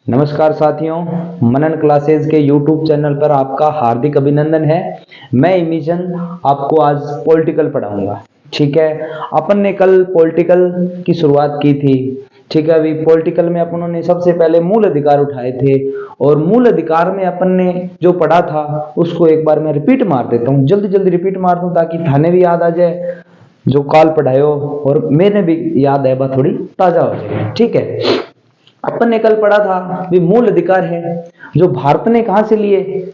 नमस्कार साथियों, मनन क्लासेस के YouTube चैनल पर आपका हार्दिक अभिनंदन है। मैं इमीजन आपको आज पॉलिटिकल पढ़ाऊंगा। ठीक है, अपन ने कल पॉलिटिकल की शुरुआत की थी। ठीक है, अभी पॉलिटिकल में अपन ने सबसे पहले मूल अधिकार उठाए थे और मूल अधिकार में अपन ने जो पढ़ा था उसको एक बार मैं रिपीट मार देता हूँ, जल्दी जल्दी रिपीट मार दूं ताकि थाने भी याद आ जाए जो काल पढ़ायो और मैंने भी याद है, थोड़ी ताजा हो जाए। ठीक है, अपन ने कल पढ़ा था भी मूल अधिकार है जो भारत ने कहां से लिए,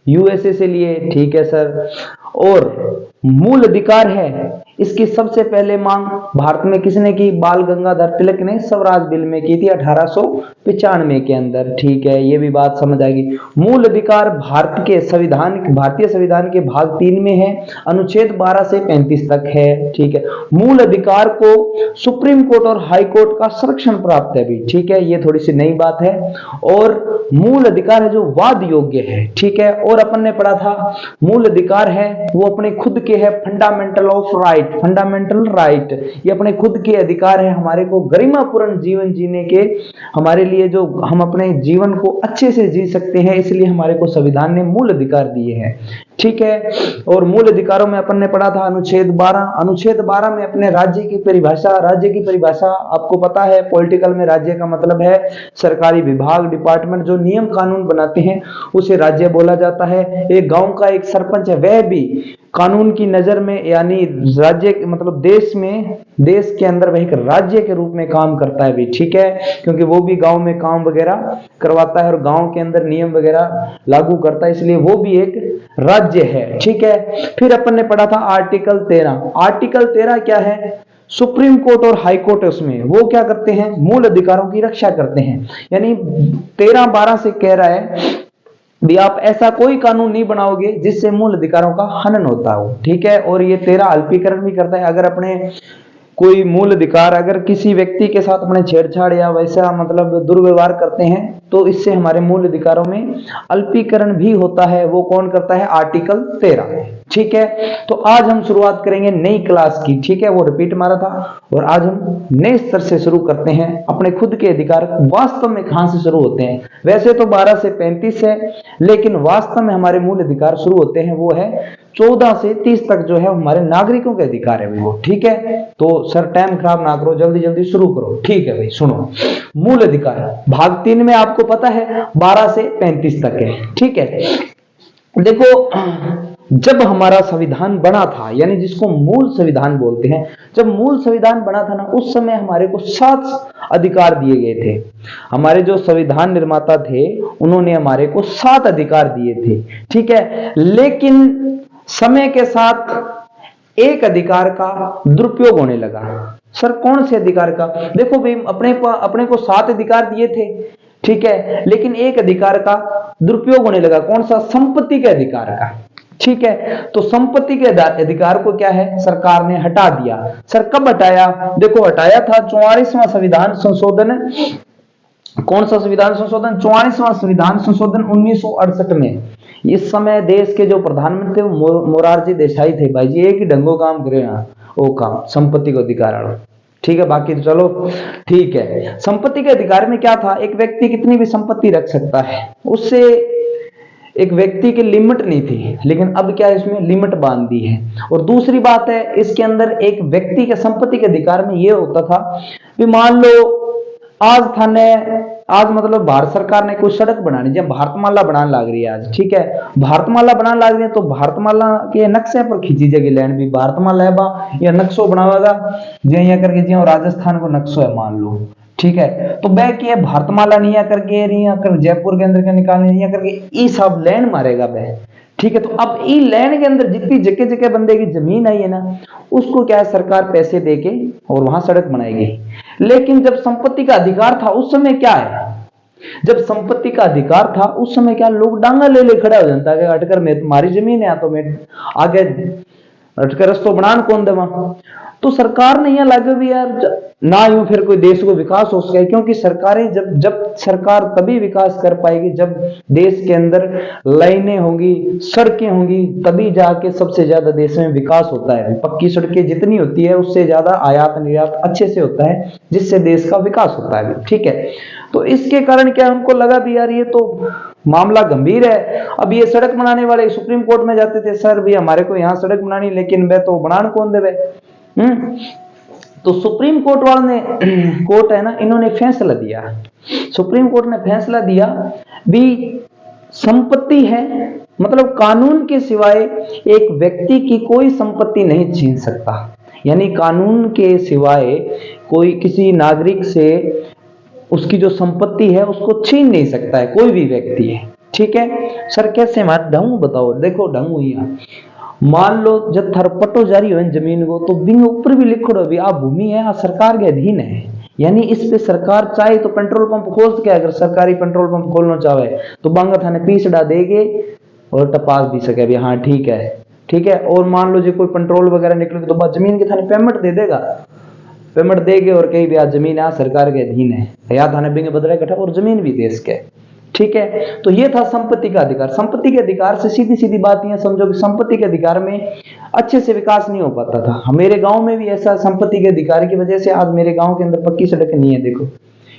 यूएसए से लिए। ठीक है सर, और मूल अधिकार है इसकी सबसे पहले मांग भारत में किसने की, बाल गंगाधर तिलक ने स्वराज बिल में की थी 1895 के अंदर। ठीक है, ये भी बात समझ आएगी। मूल अधिकार भारत के संविधान, भारतीय संविधान के भाग 3 में है, अनुच्छेद 12 से 35 तक है। ठीक है, मूल अधिकार को सुप्रीम कोर्ट और हाई कोर्ट का संरक्षण प्राप्त है भी। ठीक है, ये थोड़ी सी नई बात है। और मूल अधिकार है जो वाद योग्य है। ठीक है, और अपन ने पढ़ा था मूल अधिकार है वो अपने खुद के है, fundamental of right, fundamental right, ये अपने खुद के अधिकार है हमारे को गरिमापूर्ण जीवन जीने के, हमारे लिए जो हम अपने जीवन को अच्छे से जी सकते हैं, इसलिए हमारे को संविधान ने मूल अधिकार दिए हैं। ठीक है, और मूल अधिकारों में अपन ने पढ़ा था अनुच्छेद 12। अनुच्छेद 12 में अपने राज्य की परिभाषा, राज्य की परिभाषा आपको पता है, पॉलिटिकल में राज्य का मतलब है सरकारी विभाग, डिपार्टमेंट जो नियम कानून बनाते हैं उसे राज्य बोला जाता है। एक गांव का एक सरपंच है वह भी कानून की नजर में, यानी राज्य मतलब देश में, देश के अंदर वह एक राज्य के रूप में काम करता है भी। ठीक है, क्योंकि वो भी गांव में काम वगैरह करवाता है और गांव के अंदर नियम वगैरह लागू करता है, इसलिए वो भी एक राज्य है। ठीक है, फिर अपन ने पढ़ा था आर्टिकल 13। आर्टिकल 13 क्या है, सुप्रीम कोर्ट और हाई कोर्ट उसमें वो क्या करते हैं, मूल अधिकारों की रक्षा करते हैं। यानी 13-12 से कह रहा है भी आप ऐसा कोई कानून नहीं बनाओगे जिससे मूल अधिकारों का हनन होता हो। ठीक है, और ये 13 अल्पीकरण भी करता है। अगर अपने कोई मूल अधिकार, अगर किसी व्यक्ति के साथ अपने छेड़छाड़ या वैसा मतलब दुर्व्यवहार करते हैं तो इससे हमारे मूल अधिकारों में अल्पीकरण भी होता है। वो कौन करता है, आर्टिकल 13। ठीक है, तो आज हम शुरुआत करेंगे नई क्लास की। ठीक है, वो रिपीट मारा था और आज हम नए स्तर से शुरू करते हैं। अपने खुद के अधिकार वास्तव में कहां से शुरू होते हैं, वैसे तो 12 से 35 है, लेकिन वास्तव में हमारे मूल अधिकार शुरू होते हैं वो है 14 से 30 तक, जो है हमारे नागरिकों के अधिकार है वो। ठीक है, तो सर टाइम खराब ना करो, जल्दी जल्दी शुरू करो। ठीक है भाई, सुनो। मूल अधिकार भाग 3 में आपको पता है 12 से 35 तक है। ठीक है, देखो जब हमारा संविधान बना था, यानी जिसको मूल संविधान बोलते हैं, जब मूल संविधान बना था ना उस समय हमारे को 7 अधिकार दिए गए थे। हमारे जो संविधान निर्माता थे उन्होंने हमारे को 7 अधिकार दिए थे। ठीक है, लेकिन समय के साथ एक अधिकार का दुरुपयोग होने लगा। सर कौन से अधिकार का, देखो भाई अपने को 7 अधिकार दिए थे। ठीक है, लेकिन एक अधिकार का दुरुपयोग होने लगा, कौन सा, संपत्ति के अधिकार का। ठीक है, तो संपत्ति के अधिकार को क्या है, सरकार ने हटा दिया। सर कब हटाया, देखो हटाया था 44वां संविधान संशोधन। कौन सा संविधान संशोधन, 44वां संविधान संशोधन 1968 में। इस समय देश के जो प्रधानमंत्री मोरारजी देसाई थे भाई जी, एक ही ढंगो काम करे ना, वो काम संपत्ति को अधिकार। ठीक है, बाकी तो चलो ठीक है। संपत्ति के अधिकार में क्या था, एक व्यक्ति कितनी भी संपत्ति रख सकता है, उससे एक व्यक्ति की लिमिट नहीं थी, लेकिन अब क्या है इसमें लिमिट बांध दी है। और दूसरी बात है इसके अंदर एक व्यक्ति के संपत्ति के अधिकार में यह होता था कि मान लो आज मतलब भारत सरकार ने कोई सड़क बनानी, जब भारतमाला बनाने लग रही है आज। ठीक है, भारतमाला बनाने लग रही है तो भारतमाला के नक्शे पर खींची जाएगी लैंड भी, भारतमाला है बा या नक्शो बनावेगा जो करके जो राजस्थान को नक्शो है मान लो। ठीक है, तो वह की भारतमाला नहीं करके नहीं कर जयपुर के अंदर के निकालने नहीं करके ई सब लैंड मारेगा वह। ठीक है, तो अब ई लैंड के अंदर जितनी जगह जगह बंदे की जमीन आई है ना, उसको क्या है सरकार पैसे देके और वहां सड़क बनाएगी। लेकिन जब संपत्ति का अधिकार था उस समय क्या है, जब संपत्ति का अधिकार था उस समय क्या लोग डांगा ले खड़ा हो जाता है, अटकर में तुम्हारी जमीन है तो मैं आगे अटकर रस्तो बनान कौन देवा। तो सरकार ने यह लगे भी यार ना यूं फिर कोई देश को विकास हो सके, क्योंकि सरकारें जब सरकार तभी विकास कर पाएगी जब देश के अंदर लाइनें होंगी, सड़कें होंगी, तभी जाके सबसे ज्यादा देश में विकास होता है। पक्की सड़कें जितनी होती है उससे ज्यादा आयात निर्यात अच्छे से होता है, जिससे देश का विकास होता है। ठीक है, तो इसके कारण क्या उनको लगा भी यार ये तो मामला गंभीर है। अब ये सड़क बनाने वाले सुप्रीम कोर्ट में जाते थे, सर भी हमारे को यहाँ सड़क बनानी, लेकिन वे तो बनान कौन देवे। तो सुप्रीम कोर्ट वालों ने कोर्ट है ना, इन्होंने फैसला दिया, सुप्रीम कोर्ट ने फैसला दिया भी संपत्ति है, मतलब कानून के सिवाय एक व्यक्ति की कोई संपत्ति नहीं छीन सकता, यानी कानून के सिवाय कोई किसी नागरिक से उसकी जो संपत्ति है उसको छीन नहीं सकता है कोई भी व्यक्ति है। ठीक है सर, कैसे बात ढंग बताओ, देखो ढंग हुई, मान लो जब थर पट्टो जारी हो जमीन को तो बिंग ऊपर भी लिखो भी आ भूमि है, आ सरकार के अधीन है, यानी इस पे सरकार चाहे तो पेट्रोल पंप खोल सके, अगर सरकारी पेट्रोल पंप खोलना चाहे तो बांगा थाने पीसड़ा देगे और टपास भी सके भी हाँ ठीक है, ठीक है। और मान लो जो कोई पेट्रोल वगैरह निकले तो बाद जमीन के थाने पेमेंट दे देगा, पेमेंट देगे और कहीं भी आज जमीन है सरकार के अधीन है, या थाने बिंगे बदला इकट्ठा और जमीन भी देश के। ठीक है, तो ये था संपत्ति का अधिकार। संपत्ति के अधिकार से सीधी सीधी बात ये समझो कि संपत्ति के अधिकार में अच्छे से विकास नहीं हो पाता था। मेरे गांव में भी ऐसा संपत्ति के अधिकार की वजह से आज मेरे गांव के अंदर पक्की सड़क नहीं है, देखो,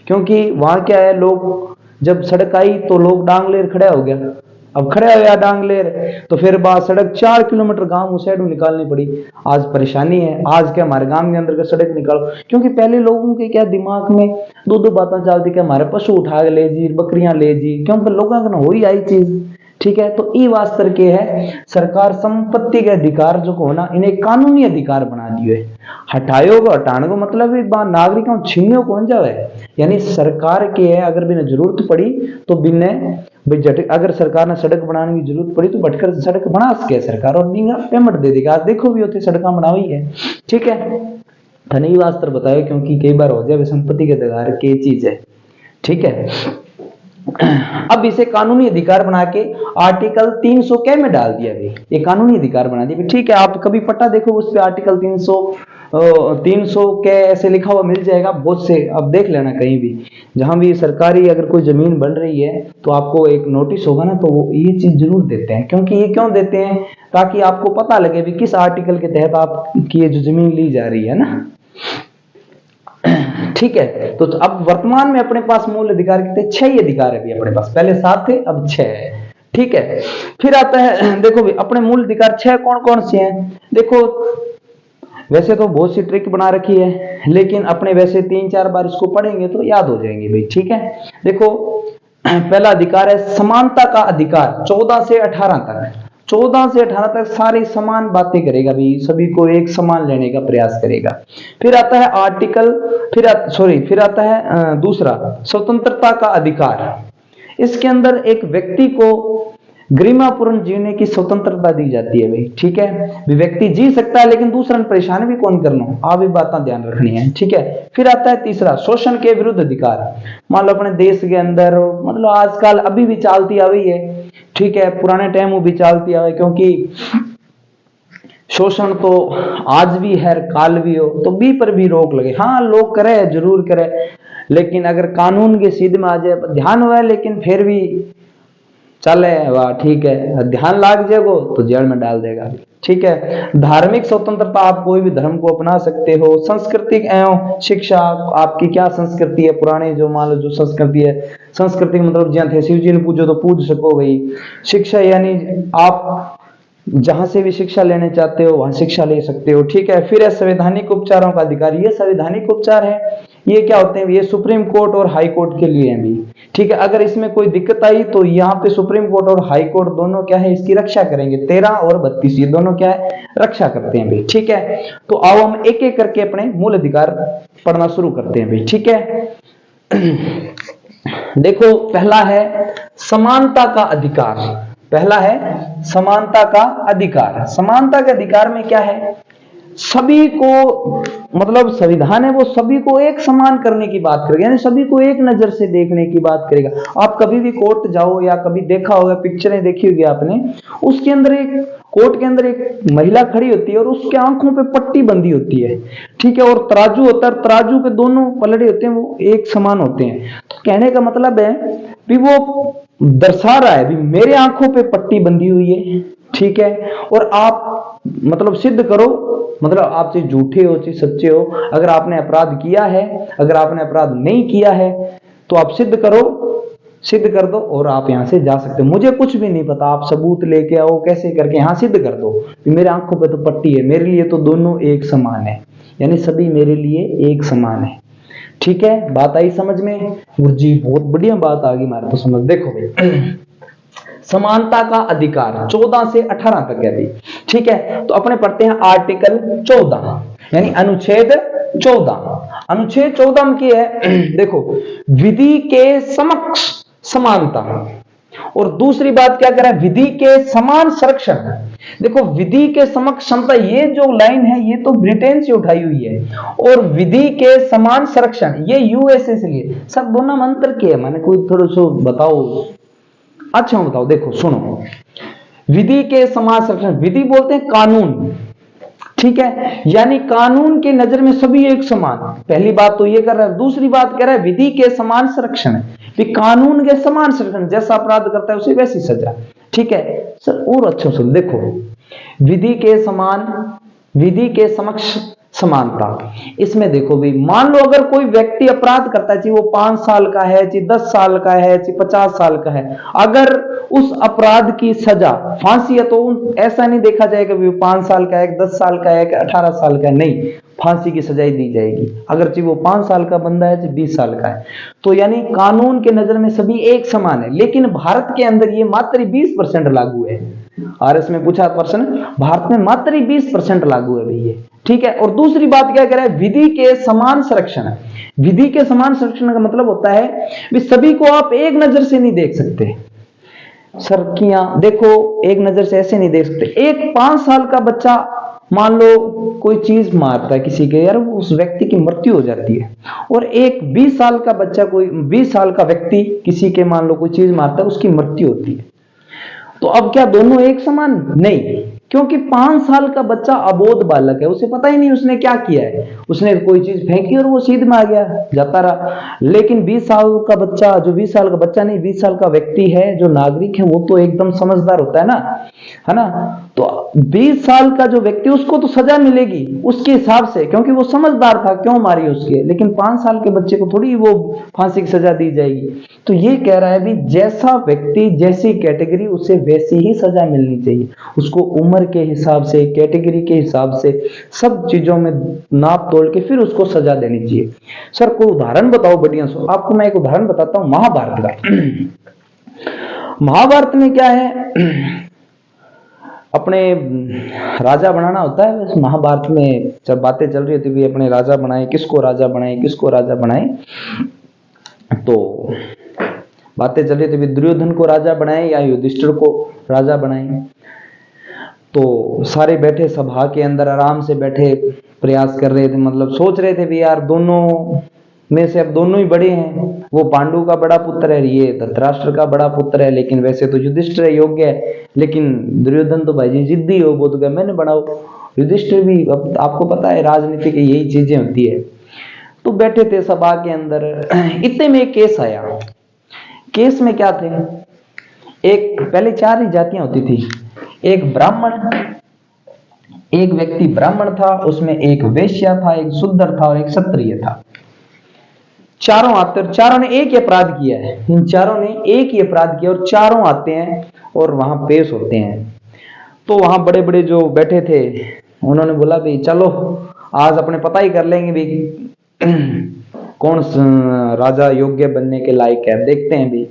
क्योंकि वहां क्या है, लोग जब सड़क आई तो लोग डांग लेर खड़ा हो गया, अब खड़ा हो गया डांग लेर तो फिर बात सड़क 4 किलोमीटर गांव उस साइड निकालनी पड़ी। आज परेशानी है, आज क्या हमारे गांव के अंदर का सड़क निकालो, क्योंकि पहले लोगों के क्या दिमाग में दो बातें चलती कि हमारे पशु उठा के ले जी, बकरियां ले जी, क्योंकि लोगों को हो ही आई चीज। ठीक है, तो ई वास्तर के है सरकार संपत्ति के अधिकार जो को ना इन्हें कानूनी अधिकार बना दिए, हटायो को हटाने को मतलब नागरिकों छीनने को जावे, यानी सरकार के है अगर बिना जरूरत पड़ी तो बिना अगर सरकार ने सड़क बनाने की जरूरत पड़ी तो भटकर सड़क बना सके सरकार और बिना पेमेंट दे देगा। देखो भी होते सड़क बनाई है। ठीक है, धनी वास्तर बताया क्योंकि कई बार हो जाए संपत्ति के अधिकार की चीज है। ठीक है, अब इसे कानूनी अधिकार बना के आर्टिकल 300 के में डाल दिया गया, ये कानूनी अधिकार बना दिया। ठीक है, आप कभी पट्टा देखो उस पे आर्टिकल 300 के ऐसे लिखा हुआ मिल जाएगा बहुत से, अब देख लेना कहीं भी जहां भी सरकारी अगर कोई जमीन बन रही है तो आपको एक नोटिस होगा ना, तो वो ये चीज जरूर देते हैं। क्योंकि ये क्यों देते हैं, ताकि आपको पता लगे भी किस आर्टिकल के तहत आपकी ये जो जमीन ली जा रही है ना। ठीक है, तो अब वर्तमान में अपने पास मूल अधिकार कितने, 6 ही अधिकार है भी अपने पास, पहले 7 थे अब 6 है। ठीक है, फिर आता है देखो भी अपने मूल अधिकार 6 कौन कौन से हैं। देखो वैसे तो बहुत सी ट्रिक बना रखी है, लेकिन अपने वैसे 3-4 बार इसको पढ़ेंगे तो याद हो जाएंगे भाई। ठीक है, देखो पहला अधिकार है समानता का अधिकार, 14 से 18 तक, 14 से 18 तक सारी समान बातें करेगा भी, सभी को एक समान लेने का प्रयास करेगा। फिर आता है आर्टिकल, फिर आता है दूसरा स्वतंत्रता का अधिकार। इसके अंदर एक व्यक्ति को गरिमापूर्ण जीने की स्वतंत्रता दी जाती है भाई। ठीक है, व्यक्ति जी सकता है लेकिन दूसरा परेशान भी कौन करना, आप भी बातें ध्यान रखनी है। ठीक है, फिर आता है तीसरा शोषण के विरुद्ध अधिकार। मान लो अपने देश के अंदर मतलब आजकल अभी भी चलती आ रही है, ठीक है, पुराने टाइम वो भी चलती आ रही, क्योंकि शोषण तो आज भी है काल भी हो, तो बी पर भी रोक लगे। हाँ लोग करे जरूर करे, लेकिन अगर कानून के सीध में आ जाए ध्यान हुआ, लेकिन फिर भी चले वाह ठीक है, ध्यान लाग जाएगो तो जेल में डाल देगा। ठीक है, धार्मिक स्वतंत्रता, आप कोई भी धर्म को अपना सकते हो। सांस्कृतिक एवं शिक्षा, आपकी क्या संस्कृति है, पुराने जो मान लो जो संस्कृति है, संस्कृति मतलब जहाँ थे शिव जी ने पूजो तो पूज सको भाई। शिक्षा यानी आप जहां से भी शिक्षा लेने चाहते हो वहां शिक्षा ले सकते हो। ठीक है, फिर है संवैधानिक उपचारों का अधिकार। ये संवैधानिक उपचार है, ये क्या होते हैं, ये सुप्रीम कोर्ट और हाई कोर्ट के लिए हैं भी। ठीक है, अगर इसमें कोई दिक्कत आई तो यहाँ पे सुप्रीम कोर्ट और हाई कोर्ट दोनों क्या है इसकी रक्षा करेंगे। 13 और 32 ये दोनों क्या है रक्षा करते हैं भाई। ठीक है, तो आओ हम एक एक करके अपने मूल अधिकार पढ़ना शुरू करते हैं भाई। ठीक है, देखो पहला है समानता का अधिकार। पहला है समानता का अधिकार। समानता के अधिकार में क्या है, सभी को मतलब संविधान है वो सभी को एक समान करने की बात करेगा, यानी सभी को एक नजर से देखने की बात करेगा। आप कभी भी कोर्ट जाओ या कभी देखा होगा, पिक्चरें देखी होगी आपने, उसके अंदर एक कोर्ट के अंदर एक महिला खड़ी होती है और उसके आंखों पे पट्टी बंधी होती है। ठीक है, और तराजू होता है, तराजू के दोनों पलड़े होते हैं वो एक समान होते हैं। तो कहने का मतलब है कि वो दर्शा रहा है भी मेरे आंखों पे पट्टी बंधी हुई है। ठीक है, और आप मतलब सिद्ध करो, मतलब आप चाहे झूठे हो चाहे सच्चे हो, अगर आपने अपराध किया है, अगर आपने अपराध नहीं किया है तो आप सिद्ध करो, सिद्ध कर दो और आप यहां से जा सकते हो। मुझे कुछ भी नहीं पता, आप सबूत लेके आओ, कैसे करके यहां सिद्ध कर दो कि मेरे आंखों पे तो पट्टी है, मेरे लिए तो दोनों एक समान है, यानी सभी मेरे लिए एक समान है। ठीक है, बात आई समझ में? गुरुजी बहुत बढ़िया बात आ गई हमारे तो समझ। देखो भाई समानता का अधिकार 14 से 18 तक है भाई। ठीक है, तो अपने पढ़ते हैं आर्टिकल 14 यानी अनुच्छेद 14। अनुच्छेद 14 में क्या है देखो, विधि के समक्ष समानता, और दूसरी बात क्या कह रहा है, विधि के समान संरक्षण। देखो विधि के समक्ष समता, ये जो लाइन है ये तो ब्रिटेन से उठाई हुई है, और विधि के समान संरक्षण ये यूएसए से लिए। सब दोनों में अंतर क्या है, मैंने कोई थोड़ा सा बताओ, अच्छा बताओ। देखो सुनो, विधि के समान संरक्षण, विधि बोलते हैं कानून। ठीक है, यानी कानून के नजर में सभी एक समान। पहली बात तो ये कर रहा है, दूसरी बात कह रहा है विधि के समान संरक्षण, कानून के समान संरक्षण, जैसा अपराध करता है उसे वैसी सजा। ठीक है सर, और अच्छा सुन, देखो विधि के समान, विधि के समक्ष समानता, इसमें देखो भी मान लो अगर कोई व्यक्ति अपराध करता है, चाहे वो 5 साल का है, चाहे 10 साल का है, चाहे 50 साल का है, अगर उस अपराध की सजा फांसी है तो ऐसा नहीं देखा जाएगा भी 5 साल का है, 10 साल का है, 18 साल का है, नहीं, फांसी की सजा दी जाएगी। अगर चाहे वो 5 साल का बंदा है, चाहे 20 साल का है, तो यानी कानून के नजर में सभी एक समान है। लेकिन भारत के अंदर ये मात्र 20% लागू है। आरएस में पूछा प्रश्न, भारत में मात्र 20% लागू है भैया। ठीक है, और दूसरी बात क्या कह रहा है, विधि के समान संरक्षण। विधि के समान संरक्षण का मतलब होता है भी सभी को आप एक नजर से नहीं देख सकते। सरकियां देखो एक नजर से ऐसे नहीं देख सकते। एक 5 साल का बच्चा मान लो कोई चीज मारता है किसी के, यार उस व्यक्ति की मृत्यु हो जाती है, और एक 20 साल का बच्चा, कोई 20 साल का व्यक्ति किसी के मान लो कोई चीज मारता है, उसकी मृत्यु होती है। तो अब क्या दोनों एक समान? नहीं, क्योंकि 5 साल का बच्चा अबोध बालक है, उसे पता ही नहीं उसने क्या किया है, उसने कोई चीज फेंकी और वो सीध में आ गया, जाता रहा। लेकिन 20 साल का बच्चा, जो 20 साल का बच्चा नहीं, 20 साल का व्यक्ति है, जो नागरिक है, वो तो एकदम समझदार होता है ना। तो 20 साल का जो व्यक्ति, उसको तो सजा मिलेगी उसके हिसाब से, क्योंकि वो समझदार था, क्यों मारी उसके। लेकिन 5 साल के बच्चे को थोड़ी वो फांसी की सजा दी जाएगी। तो ये कह रहा है भी जैसा व्यक्ति, जैसी कैटेगरी, उसे वैसी ही सजा मिलनी चाहिए। उसको उम्र के हिसाब से, कैटेगरी के हिसाब से, सब चीजों में नाप तोल के फिर उसको सजा देनी चाहिए। सर कोई उदाहरण बताओ बढ़िया सो। आपको मैं एक उदाहरण बताता हूं महाभारत का। महाभारत में क्या है, अपने राजा बनाना होता है। महाभारत में जब बातें चल रही थी भी अपने राजा बनाए, किसको राजा बनाए, किसको राजा बनाए, तो बातें चल रही थी भी दुर्योधन को राजा बनाए या युधिष्ठिर को राजा बनाए। तो सारे बैठे सभा के अंदर आराम से बैठे प्रयास कर रहे थे, मतलब सोच रहे थे भी यार दोनों में से अब दोनों ही बड़े हैं। वो पांडु का बड़ा पुत्र है, ये धृतराष्ट्र का बड़ा पुत्र है, लेकिन वैसे तो युधिष्ठिर योग्य है। लेकिन दुर्योधन तो भाई जी जिद्दी हो, वो तो क्या मैंने बनाओ। युधिष्ठिर भी, अब आपको पता है राजनीति की यही चीजें होती है। तो बैठे थे सभा के अंदर, इतने में एक केस आया। केस में क्या थे, एक पहले 4 ही जातियां होती थी, एक ब्राह्मण, एक व्यक्ति ब्राह्मण था, उसमें एक वैश्य था, एक शूद्र था और एक क्षत्रिय था। चारों आते और चारों ने एक ही अपराध किया है। इन चारों ने एक ही अपराध किया और चारों आते हैं और वहां पेश होते हैं। तो वहां बड़े बड़े जो बैठे थे उन्होंने बोला भाई चलो आज अपने पता ही कर लेंगे भी कौन राजा योग्य बनने के लायक है, देखते हैं भी।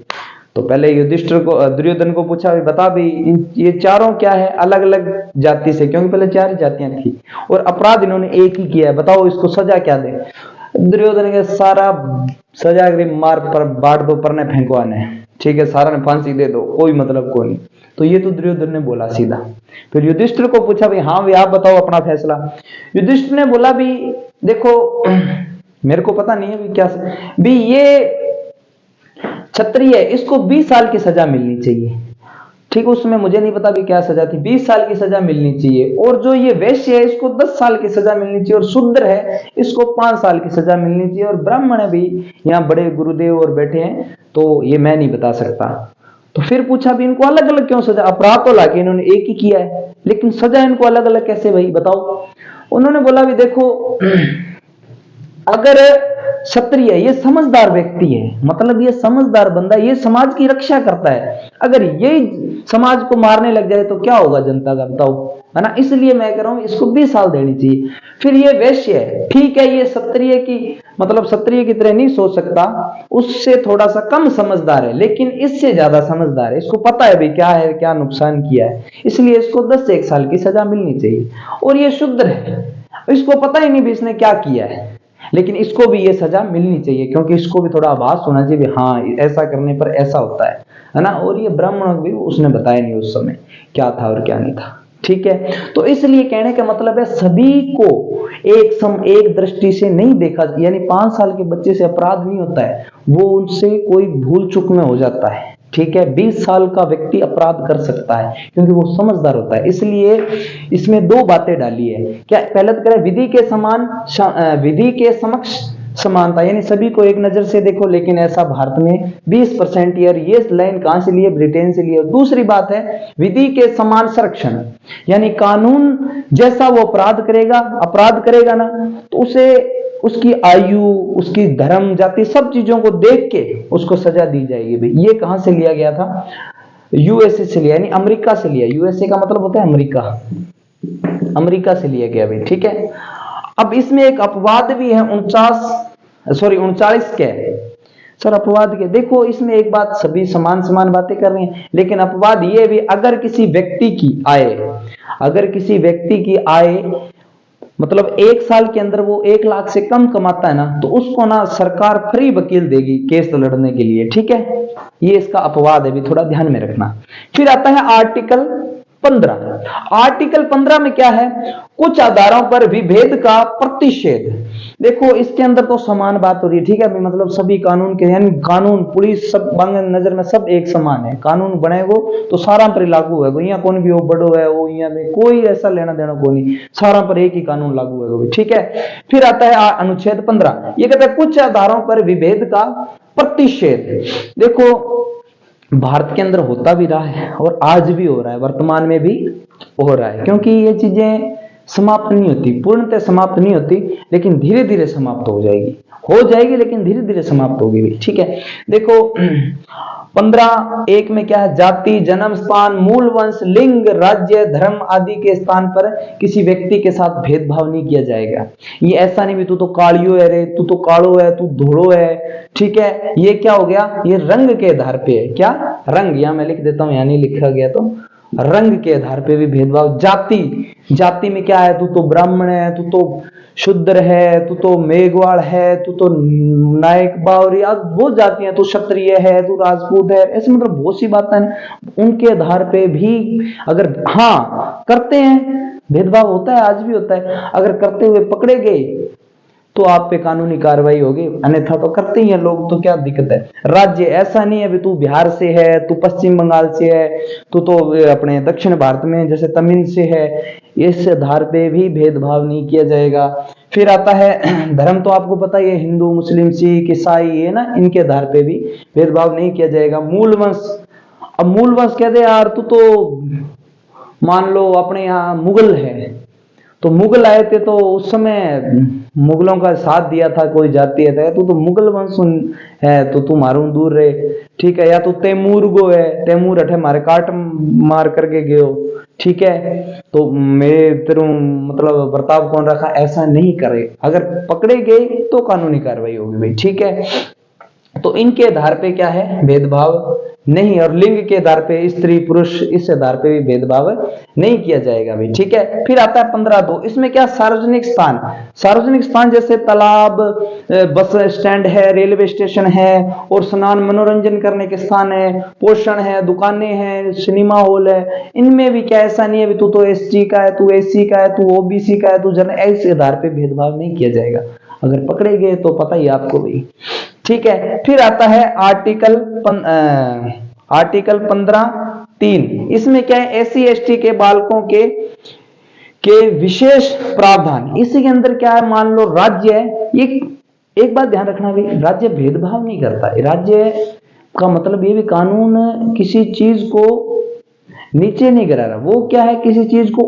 तो पहले युधिष्ठिर को, दुर्योधन को पूछा भी बता भी ये चारों क्या है, अलग अलग जाति से, क्योंकि पहले 4 ही जातियां थी और अपराध इन्होंने एक ही किया है, बताओ इसको सजा क्या दे। दुर्योधन के सारा सजा मार पर बांट दो, पर ने फेंकवाने, ठीक है, सारा ने फांसी दे दो, कोई मतलब को नहीं। तो ये तो दुर्योधन ने बोला सीधा। फिर युधिष्ठिर को पूछा भाई हाँ भाई आप बताओ अपना फैसला। युधिष्ठिर ने बोला भी देखो मेरे को पता नहीं है भी क्या भी, ये क्षत्रिय है, इसको 20 साल की सजा मिलनी चाहिए, ठीक, उसमें मुझे नहीं पता भी क्या सजा थी, 20 साल की सजा मिलनी चाहिए। और जो ये वैश्य है इसको 10 साल की सजा मिलनी चाहिए, और शूद्र है इसको 5 साल की सजा मिलनी चाहिए, और ब्राह्मण है भी, यहाँ बड़े गुरुदेव और बैठे हैं तो ये मैं नहीं बता सकता। तो फिर पूछा भी इनको अलग अलग क्यों सजा, अपराध तो लाके इन्होंने एक ही किया है, लेकिन सजा इनको अलग अलग कैसे भाई बताओ। उन्होंने बोला भी देखो अगर क्षत्रिय ये समझदार व्यक्ति है, मतलब ये समझदार बंदा, ये समाज की रक्षा करता है, अगर ये समाज को मारने लग जाए तो क्या होगा जनता का, बताओ, है ना। इसलिए मैं कह रहा हूं इसको 20 साल देनी चाहिए। फिर ये वैश्य है, ठीक है, ये क्षत्रिय की मतलब क्षत्रिय की तरह नहीं सोच सकता, उससे थोड़ा सा कम समझदार है, लेकिन इससे ज्यादा समझदार है, इसको पता है भी क्या है, क्या नुकसान किया है, इसलिए इसको 10 से 1 साल की सजा मिलनी चाहिए। और ये शुद्र है, इसको पता ही नहीं भी इसने क्या किया है, लेकिन इसको भी ये सजा मिलनी चाहिए, क्योंकि इसको भी थोड़ा आभास होना चाहिए, हाँ ऐसा करने पर ऐसा होता है ना। और ये ब्राह्मण भी उसने बताया नहीं उस समय क्या था और क्या नहीं था, ठीक है। तो इसलिए कहने का मतलब है सभी को एक दृष्टि से नहीं देखा, यानी 5 साल के बच्चे से अपराध नहीं होता है, वो उनसे कोई भूल चूक में हो जाता है, ठीक है। 20 साल का व्यक्ति अपराध कर सकता है क्योंकि वो समझदार होता है। इसलिए इसमें 2 बातें डाली है, क्या पहले तो कह रहे विधि के समान विधि के समक्ष समानता, यानी सभी को एक नजर से देखो, लेकिन ऐसा भारत में 20% यार, ये लाइन कहां से लिए, ब्रिटेन से लिए। दूसरी बात है विधि के समान संरक्षण, यानी कानून जैसा वो अपराध करेगा ना, तो उसे उसकी आयु, उसकी धर्म, जाति, सब चीजों को देख के उसको सजा दी जाएगी भाई। ये कहां से लिया गया था, यूएसए से लिया, यानी अमेरिका से लिया। यूएसए का मतलब होता है अमेरिका, अमेरिका से लिया गया भाई, ठीक है। अब इसमें एक अपवाद भी है 39 के सर, अपवाद के देखो, इसमें एक बात, सभी समान समान बातें कर रहे हैं, लेकिन अपवाद ये भी, अगर किसी व्यक्ति की आय मतलब 1 साल के अंदर वो 1 लाख से कम कमाता है ना, तो उसको ना सरकार फ्री वकील देगी केस लड़ने के लिए, ठीक है। ये इसका अपवाद है भी, थोड़ा ध्यान में रखना। फिर आता है आर्टिकल 15 में क्या है, कुछ आधारों पर विभेद का प्रतिषेध। देखो इसके अंदर तो समान बात हो रही है, ठीक है, मतलब सभी कानून के, यानी कानून, पुलिस, सब नजर में सब एक समान है, कानून बनेगो तो सारा पर लागू है, यहाँ कौन भी हो, बड़ो है वो, यहाँ में कोई ऐसा लेना देना को नहीं, सारा पर एक ही कानून लागू है, ठीक है। फिर आता है अनुच्छेद 15, ये कहता है कुछ आधारों पर विभेद का प्रतिषेध। देखो भारत के अंदर होता भी रहा है और आज भी हो रहा है, वर्तमान में भी हो रहा है, क्योंकि ये चीजें समाप्त नहीं होती, पूर्णतः समाप्त नहीं होती, लेकिन धीरे धीरे समाप्त हो जाएगी, लेकिन धीरे धीरे समाप्त होगी, ठीक है। देखो 15(1) में क्या है, जाति, जन्म स्थान, मूल वंश, लिंग, राज्य, धर्म आदि के स्थान पर किसी व्यक्ति के साथ भेदभाव नहीं किया जाएगा। ये ऐसा नहीं भी तू तो कालियो है रे, तू तो कालो है, तू धोड़ो है, ठीक है। ये क्या हो गया, ये रंग के आधार पे है, क्या रंग, यहां मैं लिख देता हूं, यहां नहीं लिखा गया तो रंग के आधार पे भी भेदभाव। जाति में क्या है, तू तो ब्राह्मण है, तू तो शूद्र है, तू तो मेघवाल है, तू तो नायक बावरिया, बहुत जातियां, तू क्षत्रिय है, तू राजपूत है, ऐसे मतलब बहुत सी बातें हैं। उनके आधार पे भी अगर हाँ करते हैं, भेदभाव होता है, आज भी होता है, अगर करते हुए पकड़े गए तो आप पे कानूनी कार्रवाई होगी, अन्यथा तो करते ही हैं लोग, तो क्या दिक्कत है। राज्य ऐसा नहीं है भी तू बिहार से है, तू पश्चिम बंगाल से है, तू तो अपने दक्षिण भारत में जैसे तमिल से है, इस आधार पे भी भेदभाव नहीं किया जाएगा। फिर आता है धर्म, तो आपको पता ही है, हिंदू, मुस्लिम, सिख, ईसाई, है ना, इनके आधार पे भी भेदभाव नहीं किया जाएगा। मूल वंश, अब मूल वंश कहते यार तू तो मान लो अपने यहाँ मुगल है, तो मुगल आए थे तो उस समय मुगलों का साथ दिया था, कोई जाति है, तो मुगल वंश है, तो तू मारू दूर रहे, ठीक है। या तो तैमूर गो है, तैमूर अठे मारे काट मार करके गयो, ठीक है, तो मेरे तेरू मतलब बर्ताव कौन रखा, ऐसा नहीं करे, अगर पकड़े गए तो कानूनी कार्रवाई होगी भाई, ठीक है। तो इनके आधार पे क्या है, भेदभाव नहीं, और लिंग के आधार पे स्त्री पुरुष, इस आधार पे भी भेदभाव नहीं किया जाएगा भाई, ठीक है। फिर आता है 15(2), इसमें क्या, सार्वजनिक स्थान जैसे तालाब, बस स्टैंड है, रेलवे स्टेशन है, और स्नान मनोरंजन करने के स्थान है, पोषण है, दुकानें हैं, सिनेमा हॉल है, इनमें भी क्या, ऐसा नहीं है तू तो एसटी का है, तू एससी का है, तू ओबीसी का है, तू जन, ऐसे आधार पे भेदभाव नहीं किया जाएगा, अगर पकड़े गए तो पता ही आपको भाई, ठीक है। फिर आता है आर्टिकल 15(3), इसमें क्या है, एससी एसटी के बालकों के विशेष प्रावधान। इसी के अंदर क्या है, मान लो राज्य है, ये एक बात ध्यान रखना भाई, राज्य भेदभाव नहीं करता है, राज्य का मतलब ये भी कानून किसी चीज को नीचे नहीं गिरा रहा, वो क्या है, किसी चीज को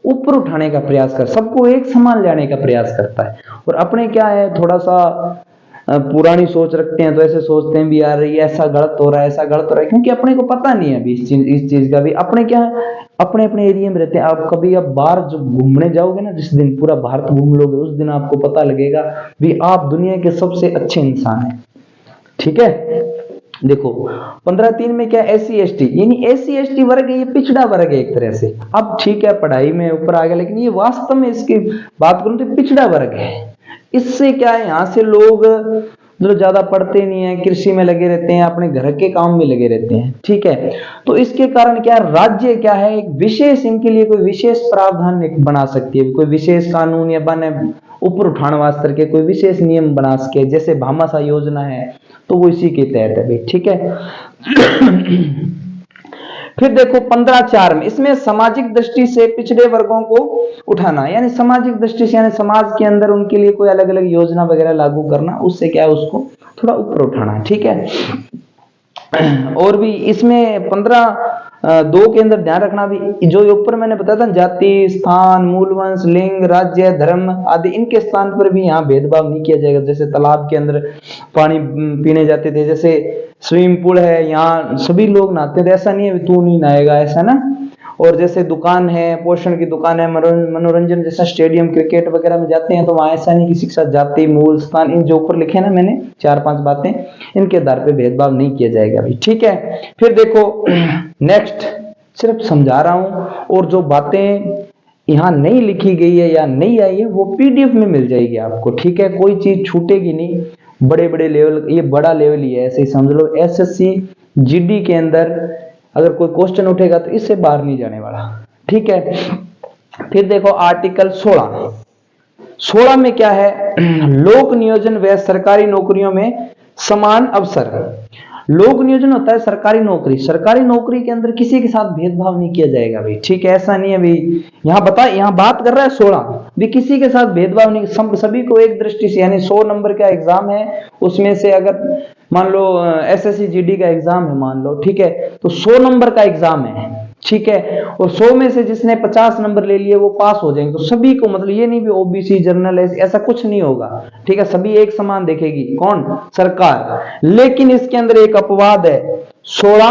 ऊपर उठाने का प्रयास कर, सबको एक समान लाने का प्रयास करता है। और अपने क्या है, थोड़ा सा पुरानी सोच रखते हैं, तो ऐसे सोचते हैं भी यार ये ऐसा गलत हो रहा है, ऐसा गलत हो रहा है, क्योंकि अपने को पता नहीं है अभी इस चीज का भी। अपने क्या है, अपने अपने एरिया में रहते हैं। आप कभी अब बाहर जो घूमने जाओगे ना, जिस दिन पूरा भारत घूम लोगे, उस दिन आपको पता लगेगा भी आप दुनिया के सबसे अच्छे इंसान हैं। ठीक है, देखो 15(3) में क्या, SC ST, यानी SC ST वर्ग है, ये पिछड़ा वर्ग है एक तरह से। अब ठीक है पढ़ाई में ऊपर आ गया, लेकिन ये वास्तव में इसकी बात करूं तो पिछड़ा वर्ग है। इससे क्या है, यहाँ से लोग जो ज्यादा पढ़ते नहीं है, कृषि में लगे रहते हैं, अपने घर के काम में लगे रहते हैं। ठीक है, तो इसके कारण क्या, राज्य क्या है, एक विशेष इनके लिए कोई विशेष प्रावधान बना सकती है, कोई विशेष कानून या बने ऊपर उठाने वास्ते के कोई विशेष नियम बना सके, जैसे भामाशाह योजना है, तो वो इसी के तहत है भाई। ठीक है फिर देखो 15(4) में, इसमें सामाजिक दृष्टि से पिछड़े वर्गों को उठाना, यानी सामाजिक दृष्टि से, यानी समाज के अंदर उनके लिए कोई अलग अलग योजना वगैरह लागू करना, उससे क्या है, उसको थोड़ा ऊपर उठाना। ठीक है, और भी इसमें 15(2) के अंदर ध्यान रखना भी, जो ऊपर मैंने बताया था, जाति, स्थान, मूलवंश, लिंग, राज्य, धर्म आदि, इनके स्थान पर भी यहाँ भेदभाव नहीं किया जाएगा। जैसे तालाब के अंदर पानी पीने जाते थे, जैसे स्विमिंग पूल है, यहाँ सभी लोग नहाते थे, ऐसा नहीं है तू नहीं नहाएगा, ऐसा ना। और जैसे दुकान है, पोषण की दुकान है, मनोरंजन जैसा स्टेडियम, क्रिकेट वगैरह में जाते हैं, तो वहां ऐसा नहीं कि शिक्षा, जाति, मूल, स्थान, इन जो ऊपर लिखे ना मैंने 4-5 बातें, इनके आधार पे भेदभाव नहीं किया जाएगा भाई। ठीक है, फिर देखो नेक्स्ट, सिर्फ समझा रहा हूं, और जो बातें यहाँ नहीं लिखी गई है या नहीं आई है, वो PDF में मिल जाएगी आपको। ठीक है, कोई चीज छूटेगी नहीं। बड़े बड़े लेवल, ये बड़ा लेवल ही है, ऐसे ही समझ लो। SSC GD के अंदर अगर कोई क्वेश्चन उठेगा तो इससे बाहर नहीं जाने वाला। ठीक है, फिर देखो आर्टिकल 16 में क्या है, लोक नियोजन व सरकारी नौकरियों में समान अवसर। लोक नियोजन होता है सरकारी नौकरी, सरकारी नौकरी के अंदर किसी के साथ भेदभाव नहीं किया जाएगा भाई। ठीक है, ऐसा नहीं है भाई, यहाँ बात कर रहा है 16 भी, किसी के साथ भेदभाव नहीं, सभी को एक दृष्टि से, यानी 100 नंबर का एग्जाम है, उसमें से अगर मान लो SSC GD का एग्जाम है मान लो, ठीक है, तो 100 नंबर का एग्जाम है। ठीक है, और 100 में से जिसने 50 नंबर ले लिए वो पास हो जाएंगे। तो सभी को, मतलब ये नहीं भी OBC जनरल ऐसा कुछ नहीं होगा। ठीक है, सभी एक समान देखेगी, कौन, सरकार। लेकिन इसके अंदर एक अपवाद है, 16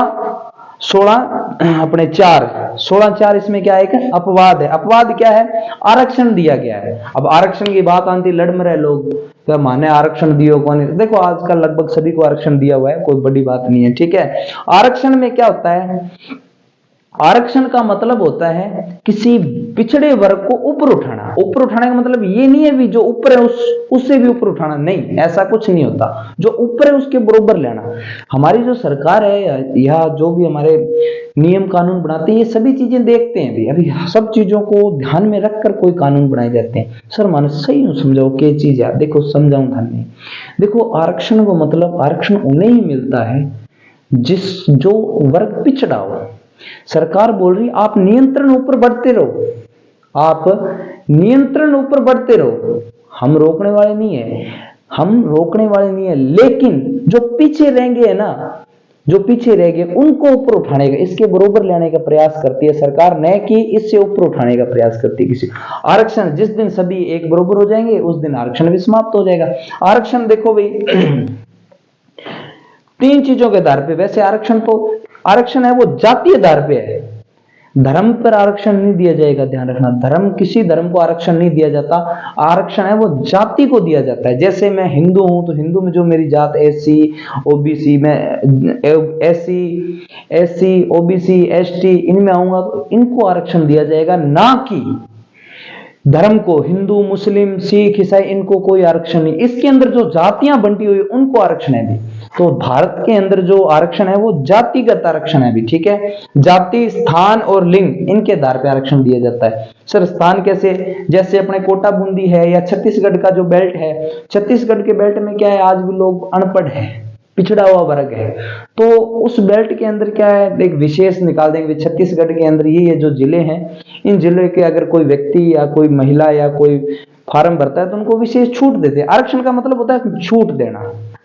अपने 4 इसमें क्या है, अपवाद है। अपवाद क्या है, आरक्षण दिया गया है। अब आरक्षण की बात आती, लड़ मरे लोग, क्या माने आरक्षण दियो कौन। देखो आजकल लगभग सभी को आरक्षण दिया हुआ है, कोई बड़ी बात नहीं है। ठीक है, आरक्षण में क्या होता है, आरक्षण का मतलब होता है किसी पिछड़े वर्ग को ऊपर उठाना। ऊपर उठाने का मतलब ये नहीं है भी जो ऊपर है उससे भी ऊपर उठाना, नहीं, ऐसा कुछ नहीं होता। जो ऊपर है उसके बरोबर लेना। हमारी जो सरकार है या जो भी हमारे नियम कानून बनाते हैं, ये सभी चीजें देखते हैं भी। अभी सब चीजों को ध्यान में रखकर कोई कानून बनाए जाते हैं। सर मानो सही समझाओ क्या चीज है, देखो समझाऊं ध्यान में। देखो आरक्षण को मतलब, आरक्षण उन्हें ही मिलता है जो वर्ग पिछड़ा हो। सरकार बोल रही आप नियंत्रण ऊपर बढ़ते रहो, आप नियंत्रण ऊपर बढ़ते रहो, हम रोकने वाले नहीं है, हम रोकने वाले नहीं है, लेकिन जो पीछे रहेंगे ना, जो पीछे रह गए उनको ऊपर उठाने का, इसके बरोबर लेने का प्रयास करती है सरकार, न कि इससे ऊपर उठाने का प्रयास करती है किसी। आरक्षण जिस दिन सभी एक बरोबर हो जाएंगे उस दिन आरक्षण भी समाप्त हो जाएगा। आरक्षण देखो भाई 3 चीजों के आधार पे, वैसे आरक्षण है वो जातीय आधार पे है, धर्म पर आरक्षण नहीं दिया जाएगा, ध्यान रखना। धर्म, किसी धर्म को आरक्षण नहीं दिया जाता, आरक्षण है वो जाति को दिया जाता है। जैसे मैं हिंदू हूं तो हिंदू में जो मेरी जात SC OBC में SC OBC ST इनमें आऊंगा तो इनको आरक्षण दिया जाएगा, ना कि धर्म को। हिंदू, मुस्लिम, सिख, ईसाई इनको कोई आरक्षण नहीं। इसके अंदर जो जातियां बंटी हुई उनको आरक्षण है भी। तो भारत के अंदर जो आरक्षण है वो जातिगत आरक्षण है भी। ठीक है, जाति, स्थान और लिंग इनके आधार पर आरक्षण दिया जाता है। सर स्थान कैसे, जैसे अपने कोटा बूंदी है या छत्तीसगढ़ का जो बेल्ट है, छत्तीसगढ़ के बेल्ट में क्या है, आज भी लोग अनपढ़ है, पिछड़ा हुआ वर्ग है, तो उस बेल्ट के अंदर क्या है, एक विशेष निकाल देंगे। छत्तीसगढ़ के अंदर ये जो जिले हैं, इन जिले के अगर कोई व्यक्ति या कोई महिला या कोई फॉर्म भरता है तो उनको विशेष छूट देते हैं। आरक्षण का मतलब होता है छूट देना,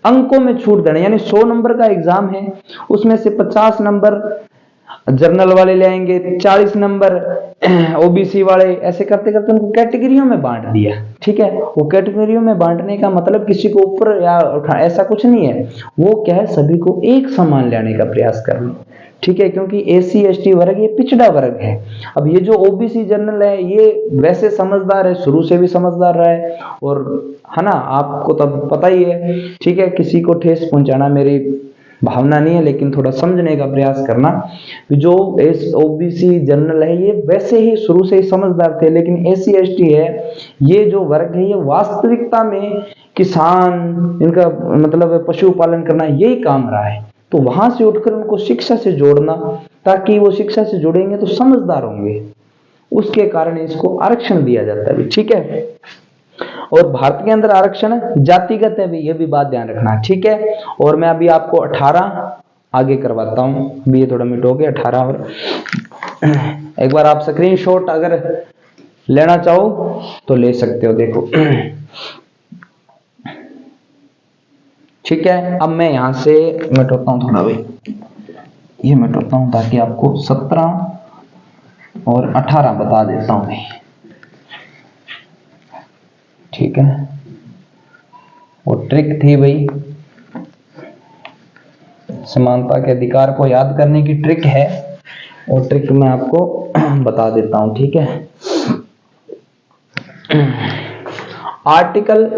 अंकों में छूट देना। यानी 100 नंबर का एग्जाम है, उसमें से 50 नंबर जर्नल वाले ले आएंगे 40 नंबर, ओबीसी वाले, ऐसे करते करते उनको कैटेगरियों में बांट दिया। ठीक है, वो कैटेगरियों में बांटने का मतलब किसी को ऊपर या ऐसा कुछ नहीं है, वो क्या है, सभी को एक समान लाने का प्रयास करना। ठीक है, क्योंकि एससी एसटी वर्ग ये पिछड़ा वर्ग है। अब ये जो ओबीसी जनरल है ये वैसे समझदार है, शुरू से भी समझदार रहा है, और है ना, आपको तब पता ही है। ठीक है, किसी को ठेस पहुंचाना मेरी भावना नहीं है, लेकिन थोड़ा समझने का प्रयास करना। जो एस ओबीसी जनरल है ये वैसे ही शुरू से ही समझदार थे, लेकिन एससी एसटी है, ये जो वर्ग है ये वास्तविकता में किसान, इनका मतलब पशुपालन करना यही काम रहा है। तो वहां से उठकर उनको शिक्षा से जोड़ना, ताकि वो शिक्षा से जुड़ेंगे तो समझदार होंगे, उसके कारण इसको आरक्षण दिया जाता है। ठीक है, और भारत के अंदर आरक्षण जातिगत है भी, ये भी बात ध्यान रखना। ठीक है, और मैं अभी आपको 18 आगे करवाता हूं, अभी ये थोड़ा मिनट हो गया 18, और एक बार आप स्क्रीनशॉट अगर लेना चाहो तो ले सकते हो, देखो। ठीक है, अब मैं यहां से मिटाता हूं थोड़ा भाई, ये मिटाता हूं ताकि आपको 17 और 18 बता देता हूं मैं। ठीक है, वो ट्रिक थी भाई, समानता के अधिकार को याद करने की ट्रिक है, और ट्रिक मैं आपको बता देता हूं। ठीक है, आर्टिकल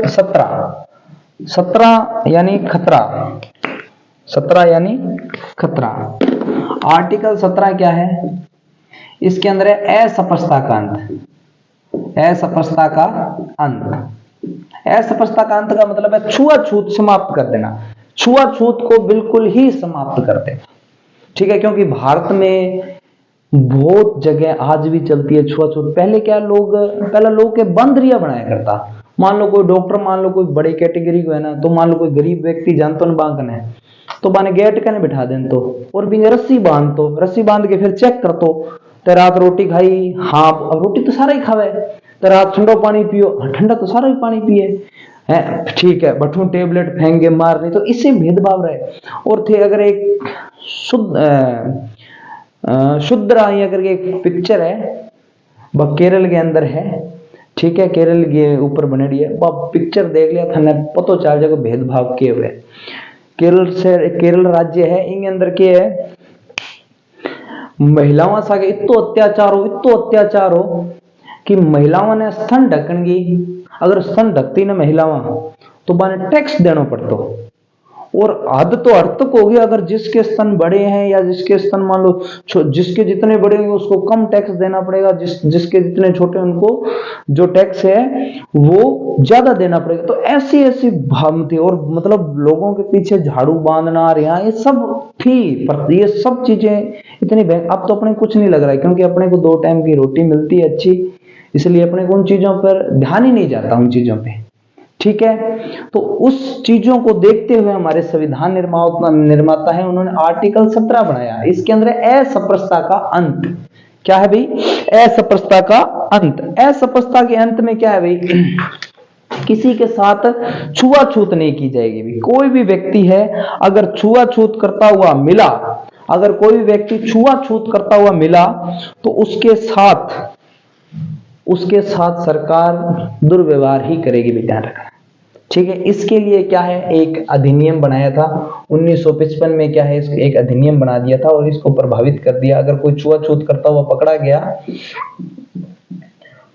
17 यानी खतरा, 17 यानी खतरा। आर्टिकल 17 क्या है, इसके अंदर है असमंजसता का अंत। असमंजसता का अंत, असमंजसता का अंत का मतलब है छुआछूत समाप्त कर देना, छुआछूत को बिल्कुल ही समाप्त कर देना। ठीक है, क्योंकि भारत में बहुत जगह आज भी चलती है छुआछूत। पहले क्या पहले लोग के बंदरिया बनाया करता, मान लो कोई डॉक्टर, मान लो कोई बड़ी कैटेगरी को है ना, तो मान लो कोई गरीब व्यक्ति जानतो न बांकन है, तो बाने गेट कने बिठा देन, तो और भी रस्सी बांध, तो रस्सी बांध के फिर चेक कर, तो रात रोटी खाई, हाँ अब रोटी तो सारा ही खावे, तो रात ठंडो पानी पियो, ठंडा तो सारा ही पानी पिए है। ठीक है, बठू टेबलेट फेंगे मारने, तो इससे भेदभाव रहे। और थे अगर एक शुद्ध राही करके एक पिक्चर है, वह केरल के अंदर है। ठीक है, केरल के ऊपर बनेड़ी है, वह पिक्चर देख लिया था, पता चल जाएगा भेदभाव के हुए। केरल राज्य है, इनके अंदर के है महिलाओं सागे इतो अत्याचार हो कि महिलाओं ने स्तन ढकनगी, अगर स्तन ढकती ना महिलाओं तो बाने टैक्स देना पड़ता, और हद तो हद तक होगी, अगर जिसके स्तन बड़े हैं या जिसके स्तन मान लो जिसके जितने बड़े होंगे उसको कम टैक्स देना पड़ेगा, जिसके जितने छोटे उनको जो टैक्स है वो ज्यादा देना पड़ेगा। तो ऐसी ऐसी भाव थी, और मतलब लोगों के पीछे झाड़ू बांधना, यहाँ ये सब थी, पर ये सब चीजें इतनी अब तो अपने कुछ नहीं लग रहा है, क्योंकि अपने को 2 टाइम की रोटी मिलती है अच्छी, इसलिए अपने को उन चीजों पर ध्यान ही नहीं जाता, उन चीजों पे। ठीक है, तो उस चीजों को देखते हुए हमारे संविधान निर्माता है, उन्होंने आर्टिकल 17 बनाया। इसके अंदर असमंजसता का अंत क्या है भाई, असमंजसता का अंत। असमंजसता के अंत में क्या है भाई, किसी के साथ छुआछूत नहीं की जाएगी भी। कोई भी व्यक्ति है अगर छुआछूत करता हुआ मिला, अगर कोई भी व्यक्ति छुआछूत करता हुआ मिला, तो उसके साथ सरकार दुर्व्यवहार ही करेगी भी, ध्यान रखना। ठीक है, इसके लिए क्या है, एक अधिनियम बनाया था 1955 में, क्या है, एक अधिनियम बना दिया था और इसको प्रभावित कर दिया। अगर कोई छुआछूत करता हुआ पकड़ा गया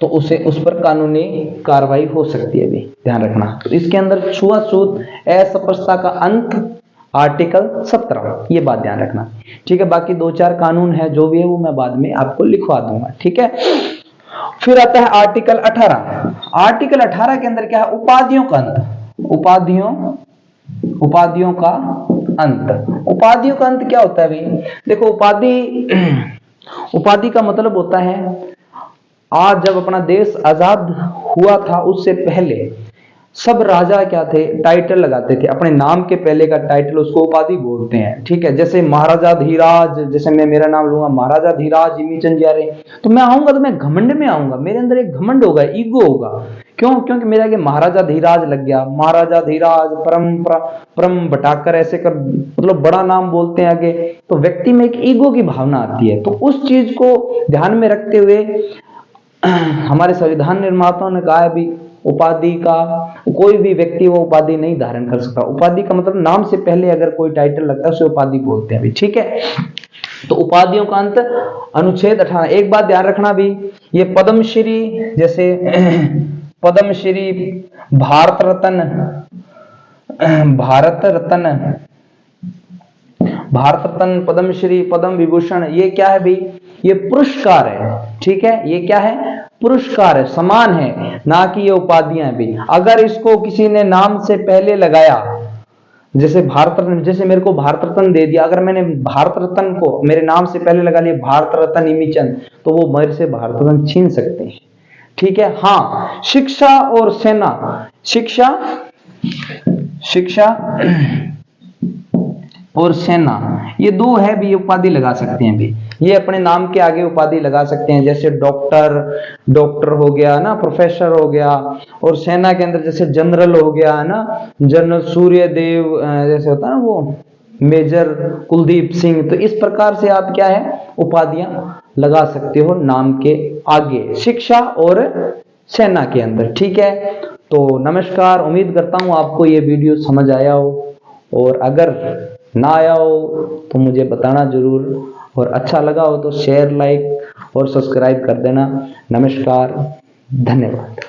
तो उस पर कानूनी कार्रवाई हो सकती है भी, ध्यान रखना। तो इसके अंदर छुआछूत, असमंजसता का अंत, आर्टिकल 17, ये बात ध्यान रखना। ठीक है, बाकी 2-4 कानून है जो भी है वो मैं बाद में आपको लिखवा दूंगा। ठीक है, फिर आता है आर्टिकल 18। आर्टिकल 18 के अंदर क्या है, उपाधियों का अंत, उपाधियों का अंत। उपाधियों का अंत क्या होता है भाई, देखो उपाधि का मतलब होता है, आज जब अपना देश आजाद हुआ था उससे पहले सब राजा क्या थे, टाइटल लगाते थे, अपने नाम के पहले का टाइटल, उसको उपाधि बोलते हैं। ठीक है, जैसे महाराजा धीराज, जैसे मैं मेरा नाम लूंगा महाराजा धीराज इमीचंद यारे, तो मैं आऊंगा तो मैं घमंड में आऊंगा, मेरे अंदर एक घमंड होगा, ईगो होगा क्यों? क्योंकि मेरे आगे महाराजा धीराज लग गया, महाराजा धीराज, परम भटाकर, ऐसे कर मतलब बड़ा नाम बोलते हैं आगे, तो व्यक्ति में एक ईगो की भावना आती है। तो उस चीज को ध्यान में रखते हुए हमारे संविधान निर्माताओं ने कहा है भी उपाधि का कोई भी व्यक्ति वो उपाधि नहीं धारण कर सकता। उपाधि का मतलब नाम से पहले अगर कोई टाइटल लगता है उसे उपाधि बोलते हैं भी, ठीक है। तो उपाधियों का अंत अनुच्छेद 18। एक बात ध्यान रखना भी, ये पद्मश्री, जैसे पद्मश्री, भारत रत्न, पद्मश्री, पद्म विभूषण, ये क्या है भाई? ये पुरस्कार है, ठीक है। ये क्या है? पुरस्कार है, समान है, ना कि ये उपाधियां भी। अगर इसको किसी ने नाम से पहले लगाया, जैसे भारत रत्न, जैसे मेरे को भारत रत्न दे दिया, अगर मैंने भारत रत्न को मेरे नाम से पहले लगा लिया भारत रत्न इमीचंद, तो वो मेरे से भारत रत्न छीन सकते हैं, ठीक है। हाँ, शिक्षा और सेना, शिक्षा और सेना, ये दो है भी, उपाधि लगा सकते हैं भी। ये अपने नाम के आगे उपाधि लगा सकते हैं, जैसे डॉक्टर हो गया ना, प्रोफेसर हो गया, और सेना के अंदर जैसे जनरल हो गया है ना, जनरल सूर्यदेव, जैसे होता है ना वो मेजर कुलदीप सिंह। तो इस प्रकार से आप क्या है उपाधियां लगा सकते हो नाम के आगे, शिक्षा और सेना के अंदर, ठीक है। तो नमस्कार, उम्मीद करता हूं आपको ये वीडियो समझ आया हो, और अगर ना आया हो तो मुझे बताना जरूर, और अच्छा लगा हो तो शेयर, लाइक और सब्सक्राइब कर देना। नमस्कार, धन्यवाद।